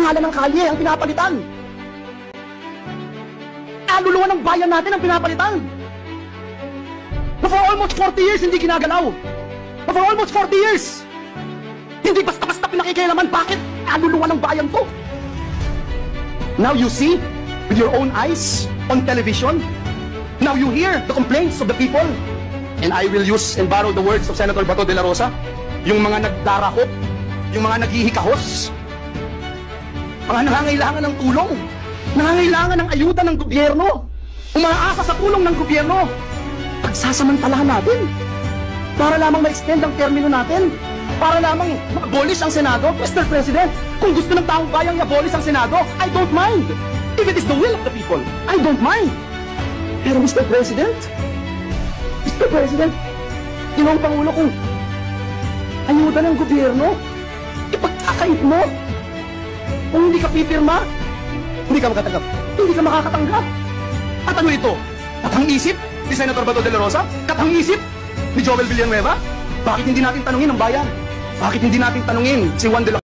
pangalan ng kalye ang pinapalitan. Kaluluwa ng bayan natin ang pinapalitan. Na for almost 40 years, hindi ginagalaw. Na for almost 40 years, hindi basta-basta pinakikialaman. Bakit? Kaluluwa ng bayan to. Now you see, with your own eyes, on television, now you hear the complaints of the people. And I will use and borrow the words of Senator Bato de la Rosa, yung mga nagdarakot, yung mga naghihikahos, mga nangangailangan ng tulong, nangangailangan ng ayuda ng gobyerno, umaasa sa tulong ng gobyerno, pagsasamantalahan natin, para lamang ma-extend ang termino natin, para lamang ma-abolish ang Senado. Mr. President, kung gusto ng taong bayang i-abolish ang Senado, I don't mind. If it is the will of the people, I don't mind. Pero Mr. President, Ginoong Pangulo, kung ayuda ng gobyerno, ipagkakait mo, kung hindi ka pipirma, hindi ka makatanggap, hindi ka makakatanggap. At ano ito? Katang-isip ni Senator Bato de la Rosa? Katang-isip ni Joel Villanueva? Bakit hindi natin tanungin ang bayan? Bakit hindi natin tanungin si Juan de la